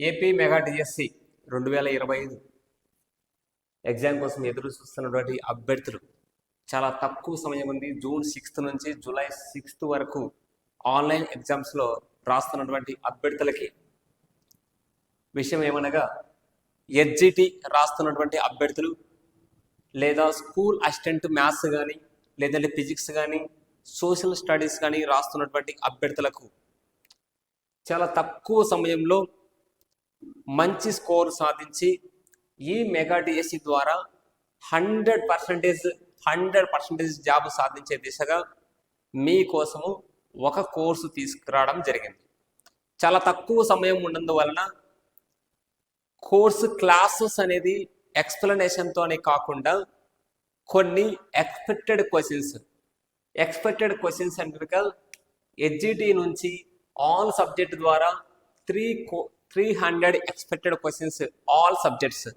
AP mega DSC 2025 exam కోసం ఎదురు చూస్తున్నటువంటి అభ్యర్థులు చాలా తక్కువ సమయం ఉంది. జూన్ 6 నుంచి జూలై 6 వరకు ఆన్లైన్ ఎగ్జామ్స్లో రాస్తున్నటువంటి అభ్యర్థులకి విషయం ఏమనగా ఎస్జిటి రాస్తున్నటువంటి అభ్యర్థులు లేదా స్కూల్ అసిస్టెంట్ మ్యాథ్స్ కానీ లేదంటే ఫిజిక్స్ కానీ సోషల్ స్టడీస్ కానీ రాస్తున్నటువంటి అభ్యర్థులకు చాలా తక్కువ సమయంలో మంచి స్కోర్ సాధించి ఈ మెగా డిఎస్సి ద్వారా 100% జాబ్ సాధించే దిశగా మీకోసము ఒక కోర్సు తీసుకురావడం జరిగింది. చాలా తక్కువ సమయం ఉన్నందువలన కోర్సు క్లాసెస్ అనేది ఎక్స్ప్లెనేషన్తోనే కాకుండా కొన్ని ఎక్స్పెక్టెడ్ క్వశ్చన్స్ అంటే ఎస్జిటి నుంచి ఆల్ సబ్జెక్ట్ ద్వారా 300 expected questions, all subjects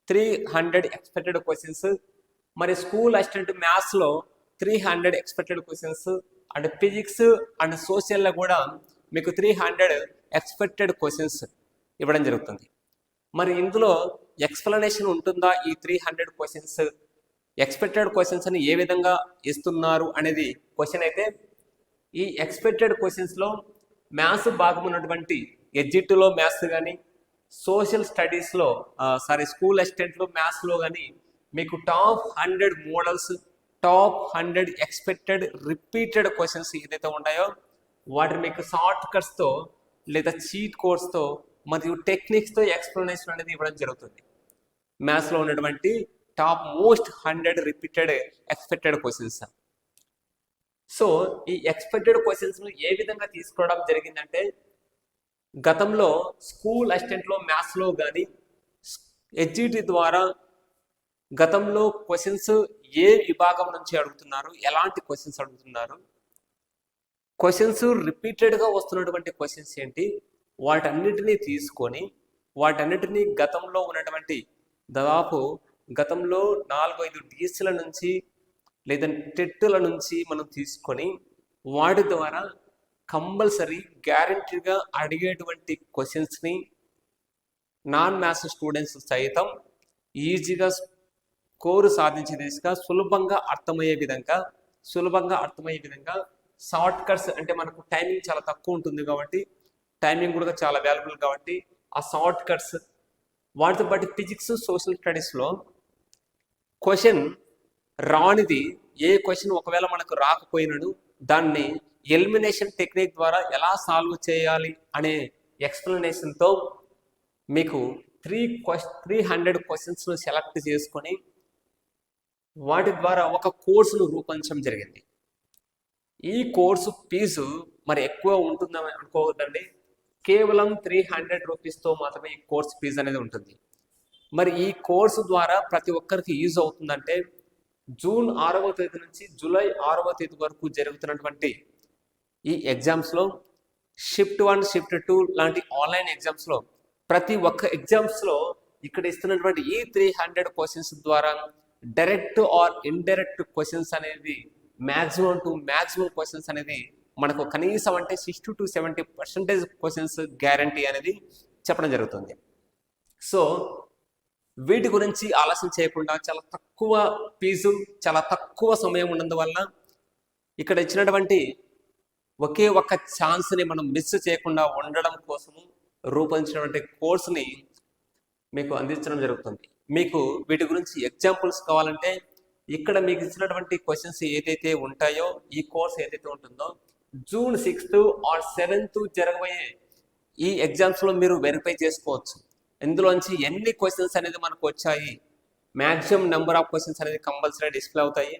300 expected questions, మరి స్కూల్ అసిస్టెంట్ మ్యాథ్స్లో 300 expected questions and physics and సోషల్లో కూడా మీకు 300 ఎక్స్పెక్టెడ్ క్వశ్చన్స్ ఇవ్వడం జరుగుతుంది. మరి ఇందులో ఎక్స్ప్లెనేషన్ ఉంటుందా? ఈ 300 క్వశ్చన్స్ ఎక్స్పెక్టెడ్ క్వశ్చన్స్ అని ఏ విధంగా ఇస్తున్నారు అనేది క్వశ్చన్ అయితే, ఈ ఎక్స్పెక్టెడ్ క్వశ్చన్స్లో మ్యాథ్స్ భాగం ఉన్నటువంటి ఎస్జిటిలో మ్యాథ్స్ కానీ సోషల్ స్టడీస్లో స్కూల్ అసిస్టెంట్లో మ్యాథ్స్లో కానీ మీకు top 100 models, top 100 expected repeated questions ఏదైతే ఉన్నాయో వాటిని మీకు షార్ట్ కట్స్తో లేదా చీట్ కోడ్స్తో మరియు టెక్నిక్స్తో ఎక్స్ప్లెనేషన్ అనేది ఇవ్వడం జరుగుతుంది. మ్యాథ్స్లో ఉన్నటువంటి top most 100 repeated expected questions. So ఈ ఎక్స్పెక్టెడ్ క్వశ్చన్స్ను ఏ విధంగా తీసుకోవడం జరిగిందంటే, గతంలో స్కూల్ అసిస్టెంట్లో మ్యాథ్స్లో కానీ ఎస్జిటి ద్వారా గతంలో క్వశ్చన్స్ ఏ విభాగం నుంచి అడుగుతున్నారు, ఎలాంటి క్వశ్చన్స్ అడుగుతున్నారు, క్వశ్చన్స్ రిపీటెడ్గా వస్తున్నటువంటి క్వశ్చన్స్ ఏంటి, వాటన్నిటినీ తీసుకొని వాటన్నిటినీ గతంలో ఉన్నటువంటి దాదాపు గతంలో 4-5 డిఎస్ల నుంచి లేదా టెట్టుల నుంచి మనం తీసుకొని వాటి ద్వారా కంపల్సరీ గ్యారంటీగా అడిగేటువంటి క్వశ్చన్స్ని నాన్ మ్యాథ్స్ స్టూడెంట్స్ సైతం ఈజీగా స్కోరు సాధించే దిశగా సులభంగా అర్థమయ్యే విధంగా షార్ట్ కట్స్ అంటే మనకు టైమింగ్ చాలా తక్కువ ఉంటుంది కాబట్టి, టైమింగ్ కూడా చాలా వాల్యుబుల్ కాబట్టి ఆ షార్ట్ కట్స్ వాటితో పాటు ఫిజిక్స్ సోషల్ స్టడీస్లో క్వశ్చన్ రానిది ఏ క్వశ్చన్ ఒకవేళ మనకు రాకపోయినాడు దాన్ని ఎలిమినేషన్ టెక్నిక్ ద్వారా ఎలా సాల్వ్ చేయాలి అనే ఎక్స్ప్లెనేషన్తో మీకు 300 క్వశ్చన్స్ను సెలెక్ట్ చేసుకొని వాటి ద్వారా ఒక కోర్సును రూపొందించడం జరిగింది. ఈ కోర్సు ఫీజు మరి ఎక్కువ ఉంటుందని అనుకోవద్దండి. కేవలం 300 రూపీస్తో మాత్రమే ఈ కోర్సు ఫీజు అనేది ఉంటుంది. మరి ఈ కోర్సు ద్వారా ప్రతి ఒక్కరికి యూజ్ అవుతుందంటే, జూన్ 6వ తేదీ నుంచి జూలై 6వ తేదీ వరకు జరుగుతున్నటువంటి ఈ ఎగ్జామ్స్లో షిఫ్ట్ 1, షిఫ్ట్ 2 లాంటి ఆన్లైన్ ఎగ్జామ్స్లో ప్రతి ఒక్క ఎగ్జామ్స్లో ఇక్కడ ఇస్తున్నటువంటి ఈ 300 క్వశ్చన్స్ ద్వారా డైరెక్ట్ ఆర్ ఇండైరెక్ట్ క్వశ్చన్స్ అనేది మ్యాక్సిమం క్వశ్చన్స్ అనేది మనకు కనీసం అంటే 60 to 70% క్వశ్చన్స్ గ్యారంటీ అనేది చెప్పడం జరుగుతుంది. సో వీటి గురించి ఆలస్యం చేయకుండా చాలా తక్కువ ఫీజు, చాలా తక్కువ సమయం ఉన్నందువల్ల ఇక్కడ ఇచ్చినటువంటి ఒకే ఒక్క ఛాన్స్ని మనం మిస్ చేయకుండా ఉండడం కోసము రూపొందించినటువంటి కోర్సుని మీకు అందించడం జరుగుతుంది. మీకు వీటి గురించి ఎగ్జాంపుల్స్ కావాలంటే ఇక్కడ మీకు ఇచ్చినటువంటి క్వశ్చన్స్ ఏదైతే ఉంటాయో ఈ కోర్స్ ఏదైతే ఉంటుందో జూన్ 6th or 7th జరగబోయే ఈ ఎగ్జామ్స్లో మీరు వెరిఫై చేసుకోవచ్చు. ఇందులోంచి ఎన్ని క్వశ్చన్స్ అనేది మనకు వచ్చాయి, మ్యాక్సిమం నెంబర్ ఆఫ్ క్వశ్చన్స్ అనేది కంపల్సరీ డిస్ప్లే అవుతాయి.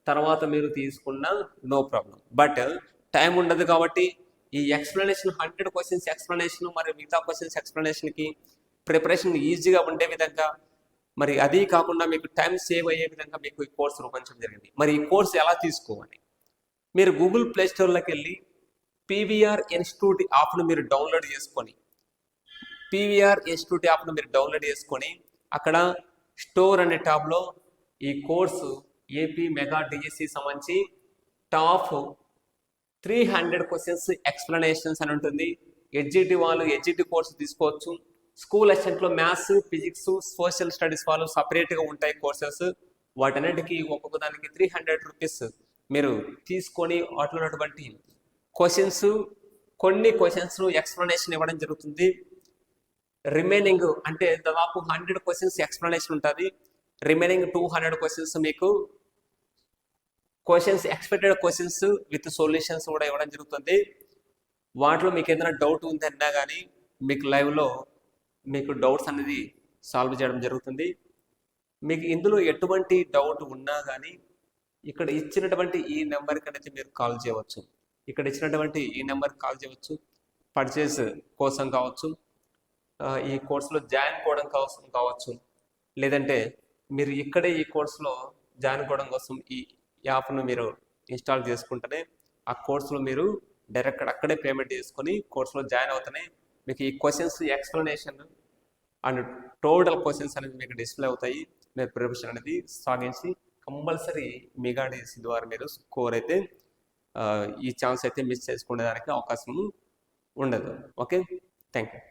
తర్వాత మీరు తీసుకున్న నో ప్రాబ్లం. బట్ టైం ఉండదు కాబట్టి ఈ ఎక్స్ప్లెనేషన్ 100 క్వశ్చన్స్ ఎక్స్ప్లెనేషన్ మరి మిగతా క్వశ్చన్స్ ఎక్స్ప్లెనేషన్కి ప్రిపరేషన్ ఈజీగా ఉండే విధంగా, మరి అది కాకుండా మీకు టైం సేవ్ అయ్యే విధంగా మీకు ఈ కోర్సు రూపొందించడం జరిగింది. మరి ఈ కోర్సు ఎలా తీసుకోవాలి? మీరు గూగుల్ ప్లే స్టోర్లోకి వెళ్ళి పీవీఆర్ ఇన్స్టిట్యూట్ యాప్ను మీరు డౌన్లోడ్ చేసుకొని అక్కడ స్టోర్ అనే టాబ్లో ఈ కోర్సు ఏపీ మెగా డిఎస్సి సంబంధించి టాప్ 300 క్వశ్చన్స్ ఎక్స్ప్లెనేషన్స్ అని ఉంటుంది. హెచ్జిటి వాళ్ళు హెచ్జిటి కోర్సు తీసుకోవచ్చు. స్కూల్ అసిస్టెంట్లో మ్యాథ్స్, ఫిజిక్స్, సోషల్ స్టడీస్ వాళ్ళు సపరేట్గా ఉంటాయి కోర్సెస్. వాటన్నిటికీ ఒక్కొక్క దానికి 300 రూపీస్ మీరు తీసుకొని వాటిలో ఉన్నటువంటి క్వశ్చన్స్, కొన్ని క్వశ్చన్స్ ఎక్స్ప్లెనేషన్ ఇవ్వడం జరుగుతుంది. రిమైనింగ్ అంటే దాదాపు 100 క్వశ్చన్స్ ఎక్స్ప్లెనేషన్ ఉంటుంది. రిమైనింగ్ 200 క్వశ్చన్స్ మీకు questions expected questions with solutions కూడా ఇవ్వడం జరుగుతుంది. వాటిలో మీకు ఏదైనా డౌట్ ఉందన్నా కానీ మీకు లైవ్లో మీకు డౌట్స్ అనేది సాల్వ్ చేయడం జరుగుతుంది. మీకు ఇందులో ఎటువంటి డౌట్ ఉన్నా కానీ ఇక్కడ ఇచ్చినటువంటి ఈ నెంబర్కి అనేది మీరు కాల్ చేయవచ్చు. ఇక్కడ ఇచ్చినటువంటి ఈ నెంబర్కి కాల్ చేయవచ్చు. పర్చేస్ కోసం కావచ్చు, ఈ కోర్సులో జాయిన్ కావడం కోసం కావచ్చు, లేదంటే మీరు ఇక్కడే ఈ కోర్సులో జాయిన్ కావడం కోసం ఈ యాప్ను మీరు ఇన్స్టాల్ చేసుకుంటేనే ఆ కోర్సులో మీరు డైరెక్ట్ అక్కడే పేమెంట్ చేసుకొని కోర్సులో జాయిన్ అవుతానే మీకు ఈ questions explanation and total questions అనేది మీకు డిస్ప్లే అవుతాయి. మీరు ప్రిపరేషన్ అనేది సాగించి కంపల్సరీ మెగాడీస్ ద్వారా మీరు స్కోర్ అయితే ఈ ఛాన్స్ అయితే మిస్ చేసుకునే దానికి అవకాశం ఉండదు. Okay, thank you.